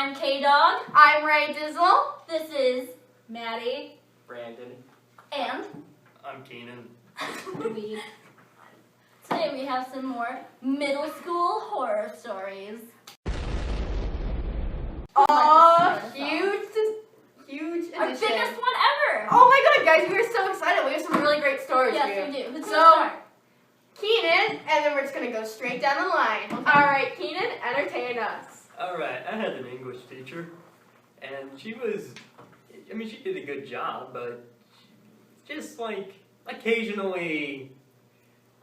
I'm K-Dog. I'm Raye Dizzle. This is Maddie. Brandon. And I'm Keenan. Today we have some more middle school horror stories. Huge Our edition. biggest one ever. Oh my god, guys, we're so excited. We have some really great stories for you. Yes, we do. Who's So, gonna start? Keenan, and then we're just going to go straight down the line. Okay. All right, Keenan, entertain us. Alright, I had an English teacher, and she did a good job, but just like, occasionally,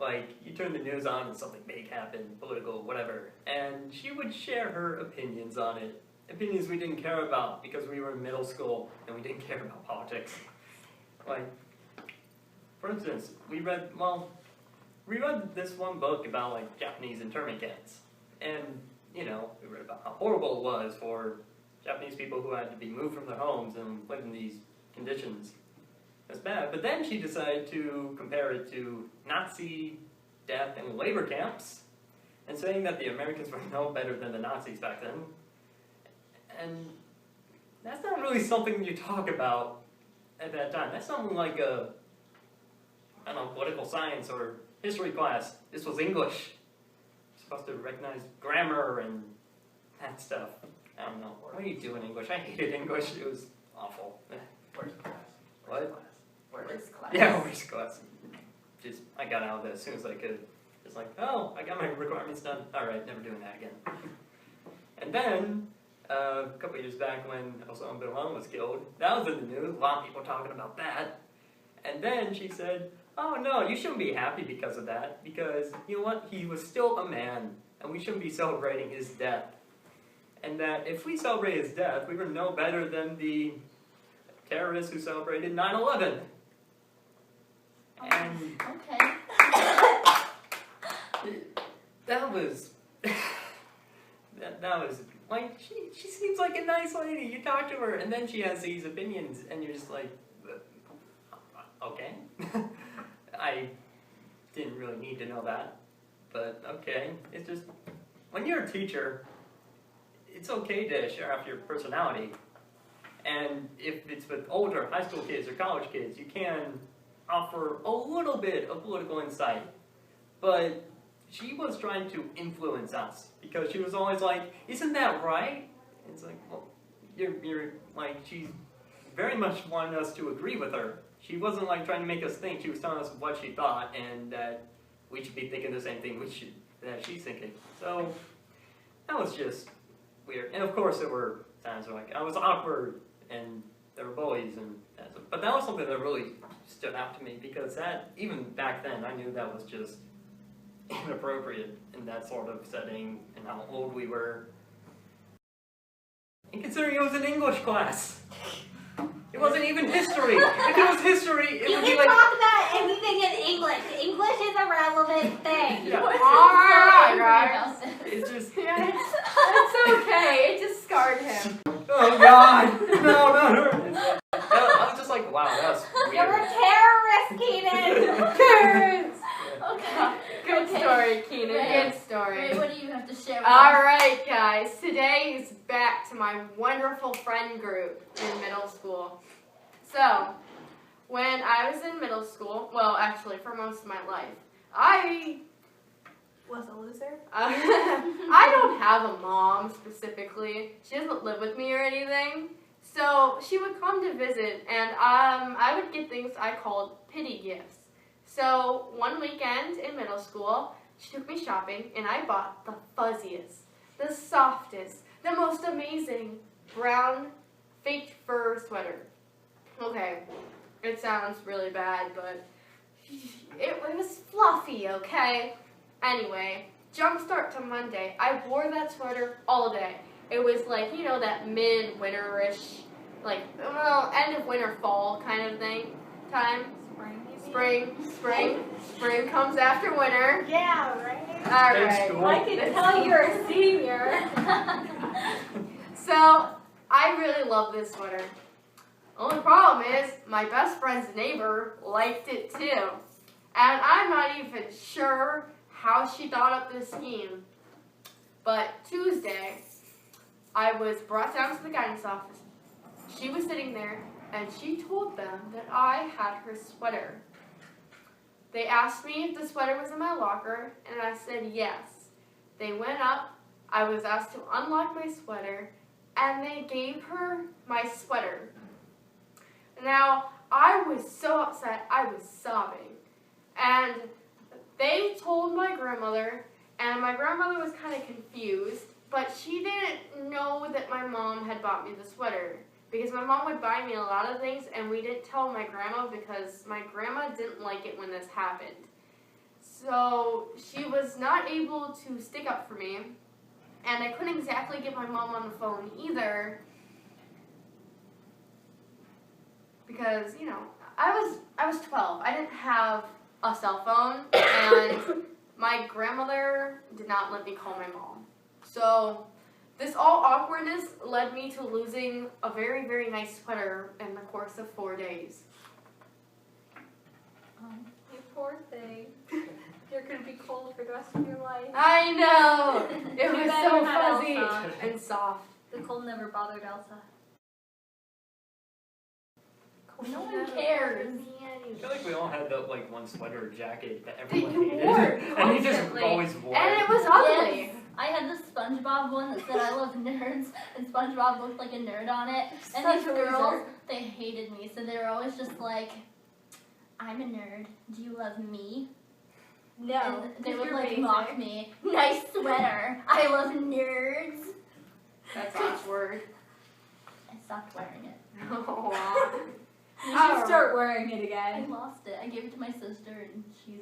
like, you turn the news on and something big happened, political, whatever, and she would share her opinions on it. Opinions we didn't care about because we were in middle school and we didn't care about politics. Like, for instance, we read this one book about, like, Japanese internment camps. And, you know, we read about how horrible it was for Japanese people who had to be moved from their homes and live in these conditions. That's bad. But then she decided to compare it to Nazi death and labor camps, and saying that the Americans were no better than the Nazis back then. And that's not really something you talk about at that time. That's something like a, I don't know, political science or history class. This was English. You're supposed to recognize grammar and that stuff. I don't know. What do you do in English? I hated English. It was awful. Worst class. What? Worst class. Yeah, worst class. I got out of it as soon as I could. Just like, oh, I got my requirements done. Alright, never doing that again. And then, a couple years back when Osama bin Laden was killed, that was in the news. A lot of people talking about that. And then she said, oh no, you shouldn't be happy because of that. Because, you know what, he was still a man. And we shouldn't be celebrating his death. And that if we celebrate his death, we were no better than the terrorists who celebrated 9/11. And Okay. that was like, she seems like a nice lady. You talk to her, and then she has these opinions, and you're just like, okay. I didn't really need to know that, but okay. It's just, when you're a teacher, it's okay to share off your personality. And if it's with older high school kids or college kids, you can offer a little bit of political insight. But she was trying to influence us, because she was always like, isn't that right? And it's like, well, you're like, she very much wanted us to agree with her. She wasn't like trying to make us think. She was telling us what she thought, and that we should be thinking the same thing that she's thinking. So that was just weird. And of course there were times where, like, I was awkward and there were bullies, and but that was something that really stood out to me, because that, even back then, I knew that was just inappropriate in that sort of setting and how old we were. And considering it was an English class. It wasn't even history. If it was history, it You would be can like... talk about anything in English. English is a relevant thing. Yeah. Alright, guys. It's just... It's okay. It just scarred him. Oh God! No. I was just like, wow, that's weird. You're a terrorist, Keenan. Terrence. Okay. Good Okay. story, Keenan. Right. Good story. Ray, what do you have to share with us? Alright, guys. Today is back to my wonderful friend group in middle school. So, when I was in middle school, well, actually, for most of my life, I was a loser. I don't have a mom, specifically. She doesn't live with me or anything. So, she would come to visit, and I would get things I called pity gifts. So, one weekend in middle school, she took me shopping, and I bought the fuzziest, the softest, the most amazing brown fake fur sweater. Okay, it sounds really bad, but it was fluffy, okay? Anyway, jumpstart to Monday. I wore that sweater all day. It was like, you know, that mid-winterish, like, well, end of winter, fall kind of thing, time. Spring comes after winter. Yeah, right. Alright. Cool. I can tell you're a senior. So, I really love this sweater. Only problem is, my best friend's neighbor liked it too. And I'm not even sure how she thought up this scheme. But Tuesday, I was brought down to the guidance office. She was sitting there, and she told them that I had her sweater. They asked me if the sweater was in my locker, and I said yes. They went up, I was asked to unlock my sweater, and they gave her my sweater. Now, I was so upset, I was sobbing. And they told my grandmother, and my grandmother was kind of confused, but she didn't know that my mom had bought me the sweater. Because my mom would buy me a lot of things, and we didn't tell my grandma because my grandma didn't like it when this happened. So she was not able to stick up for me, and I couldn't exactly get my mom on the phone either. Because, you know, I was 12. I didn't have a cell phone, and my grandmother did not let me call my mom. So this all awkwardness led me to losing a very, very nice sweater in the course of 4 days. You poor thing. You're going to be cold for the rest of your life. I know! It Too was bad so you're not fuzzy Elsa. and soft. The cold never bothered Elsa. No one cares. I feel like we all had that like one sweater or jacket that everyone you hated. wore And you just constantly. always wore And it. it was ugly. Yes. I had the SpongeBob one that said I love nerds, and SpongeBob looked like a nerd on it. And Such these a girls, loser. they hated me, so they were always just like, I'm a nerd. Do you love me? No. And they would you're like basic. mock me. Nice sweater. I love nerds. That's awkward. I stopped wearing it. Aw. You should start wearing it I again. lost it. I gave it to my sister, and she's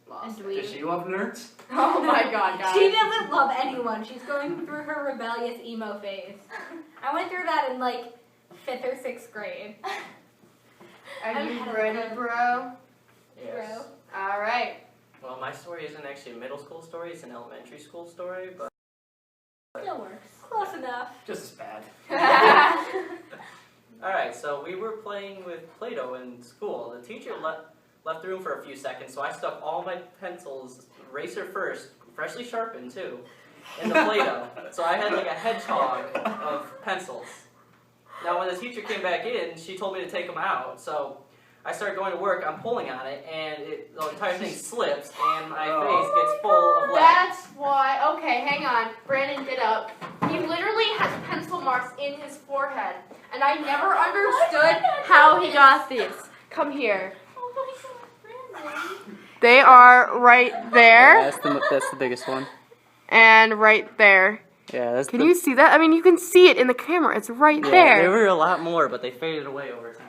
Lost. a dweeb. Does she love nerds? Oh my god, guys. She doesn't love anyone. She's going through her rebellious emo phase. I went through that in like 5th or 6th grade. Are I'm you ahead of ready, the bro? Bro. Alright. Well, my story isn't actually a middle school story, it's an elementary school story, but Still works. Close enough. Just as bad. alright, so we were playing with Play-Doh in school. The teacher left the room for a few seconds, so I stuck all my pencils, eraser first, freshly sharpened too, in the Play-Doh. So I had like a hedgehog of pencils. Now when the teacher came back in, she told me to take them out, so I started going to work, I'm pulling on it, and the entire thing slips, and my face gets full of lead. That's why. Okay, hang on. Brandon, get up. He literally has pencil marks in his forehead, and I never understood how he got these. Come here. Oh my god, Brandon. They are right there That's the biggest one. and right there. Yeah, that's Can you see that? I mean, you can see it in the camera. It's right there. There were a lot more, but they faded away over time.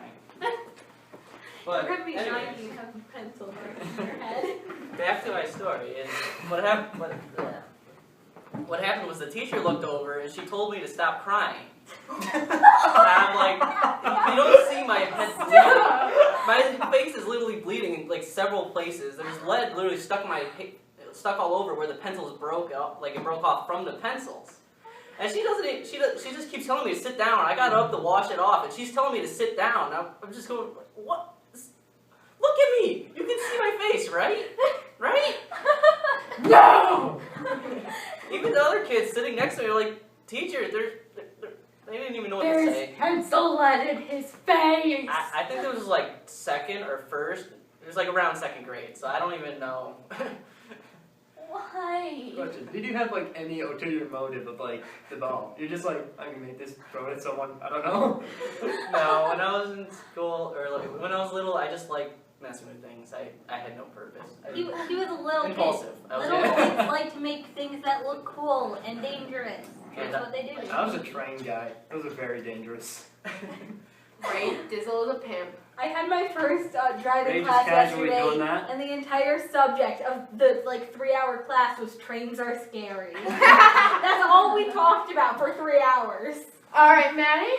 But You're gonna be anyways, shiny and have a pencil mark in your head. back to my story. And what happened? What happened was the teacher looked over and she told me to stop crying. And I'm like, you don't see my head bleeding. My face is literally bleeding in like several places. There's lead literally stuck stuck all over where the pencils broke up, like it broke off from the pencils. And she just keeps telling me to sit down. I got up to wash it off, and she's telling me to sit down. I'm just going, what? Look at me! You can see my face, right? Right? No! Even the other kids sitting next to me are like, teacher, they didn't even know what to say. Pencil lead in his face. I think it was like second or first. It was like around second grade, so I don't even know. Why? Question, did you have like any ulterior motive of like the ball? You're just like, I'm gonna make this, throw it at someone, I don't know. No, when I was in school, or like when I was little, I just like messing with things. I had no purpose. He was a little Impulsive. kid. Little kids like to make things that look cool and dangerous. That's what they do. I was a train guy. Those are very dangerous. Right? Dizzle is a pimp. I had my first They driving just class casually yesterday, doing that? and the entire subject of the 3-hour class was trains are scary. That's all we talked about for 3 hours. Alright, Maddie.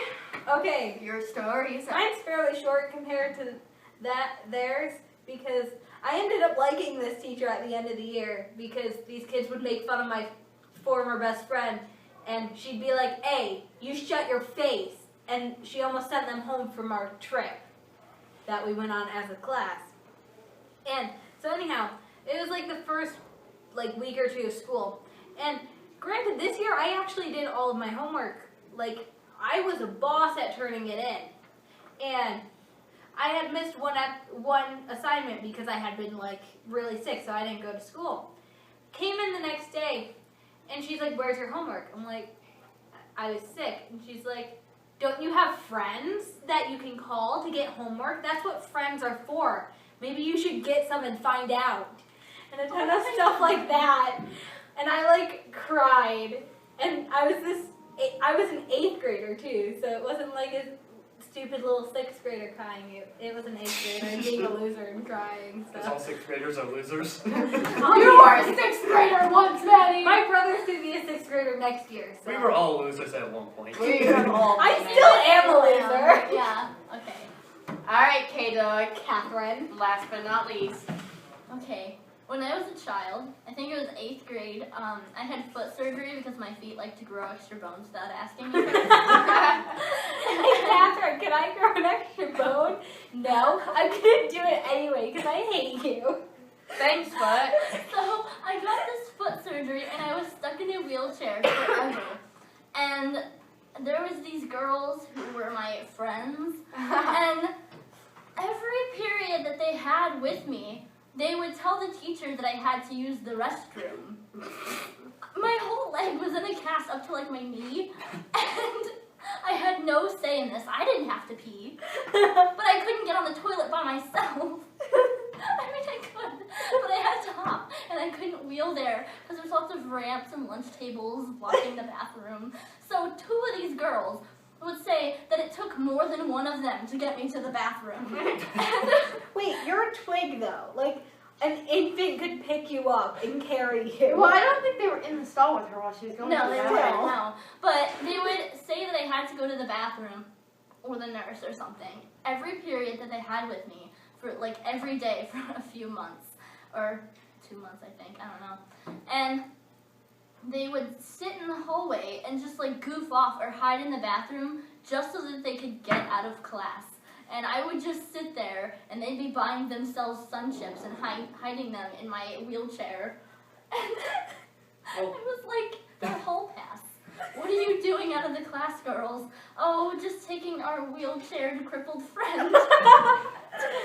Okay, Your stories. mine's fairly short compared to theirs because I ended up liking this teacher at the end of the year because these kids would make fun of my former best friend, and she'd be like, "Hey, you shut your face," and she almost sent them home from our trip that we went on as a class. And so anyhow, it was like the first week or two of school. And granted, this year I actually did all of my homework. Like, I was a boss at turning it in. And I had missed one assignment because I had been, like, really sick, so I didn't go to school. Came in the next day, and she's like, where's your homework? I'm like, I was sick. And she's like, don't you have friends that you can call to get homework? That's what friends are for. Maybe you should get some and find out. And a ton of stuff like that. And I, like, cried. And I was an 8th grader, too, so it wasn't like a stupid little 6th grader crying. It was an 8th grader being a loser and crying. So. Because all 6th graders are losers. You were a 6th grader once, Maddie. My brother's going to be a 6th grader next year. So. We were all losers at one point. We were all I still am a loser. Yeah, okay. Alright, K-Dog. Catherine. Last but not least. Okay. When I was a child, I think it was 8th grade, I had foot surgery because my feet like to grow extra bones without asking me. Hey, Catherine, can I grow an extra bone? No, I'm going to do it anyway because I hate you. Thanks, Foot. So I got this foot surgery and I was stuck in a wheelchair forever. And there was these girls who were my friends, and every period that they had with me, they would tell the teacher that I had to use the restroom. My whole leg was in a cast up to like my knee, and I had no say in this. I didn't have to pee, but I couldn't get on the toilet by myself. I mean, I could, but I had to hop, and I couldn't wheel there because there's lots of ramps and lunch tables blocking the bathroom. So 2 of these girls would say that it took more than one of them to get me to the bathroom. Wait, you're a twig though. Like, an infant could pick you up and carry you. Well, I don't think they were in the stall with her while she was going to No, the they bathroom. weren't, no. But they would say that I had to go to the bathroom or the nurse or something every period that they had with me for like every day for a few months or 2 months, I think. I don't know. And they would sit in the hallway and just like goof off or hide in the bathroom just so that they could get out of class. And I would just sit there and they'd be buying themselves sun chips and hiding them in my wheelchair. And I was like, the hall pass. What are you doing out of the class, girls? Oh, just taking our wheelchaired crippled friend.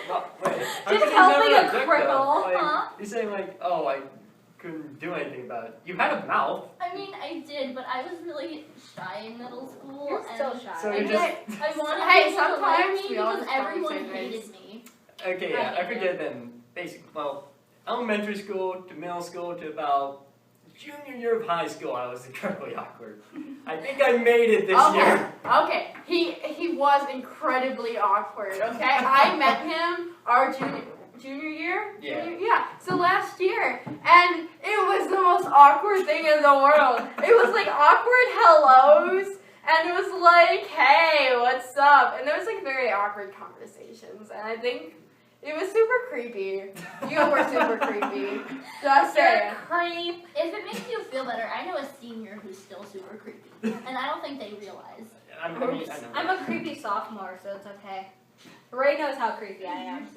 Well, wait, how Just come you helping never a object, cripple, though? Like, huh? You're saying like, oh, I couldn't do anything about it. You had a mouth. I mean, I did, but I was really shy in middle school. You're and still shy. So I you're just I wanted Hey, people to like sometimes me we all because just don't everyone say things. hated me. okay. Yeah, I hated forget then. Basic. Well, elementary school to middle school to about junior year of high school, I was incredibly awkward. I think I made it this year. Okay. He was incredibly awkward. Okay. I met him our junior year. Yeah. Yeah. So last year, and it was the most awkward thing in the world. It was like awkward hellos. And it was like, hey, what's up? And there was like very awkward conversations. And I think it was super creepy. You were super creepy. Just saying. Creep. If it makes you feel better, I know a senior who's still super creepy, and I don't think they realize. I mean, I know. I'm a creepy sophomore, so it's okay. Raye knows how creepy I am.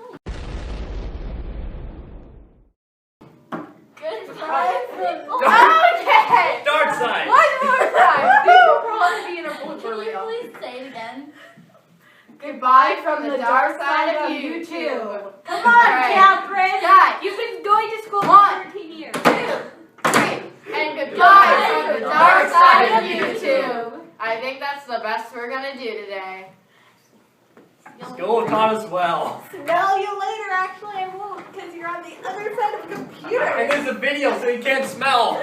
Goodbye. Okay. Dark side. One more time. These will probably be in a blooper Can you reel. please say it again? Goodbye from the dark side of YouTube. Come on, All right. Catherine. Guys. You've been going to school One. for 13 years. 2, 3, and goodbye from the dark side of YouTube. I think that's the best we're gonna do today. School taught us well. Smell you later. Actually, I won't because you're on the other side of the computer. And there's a video, so you can't smell.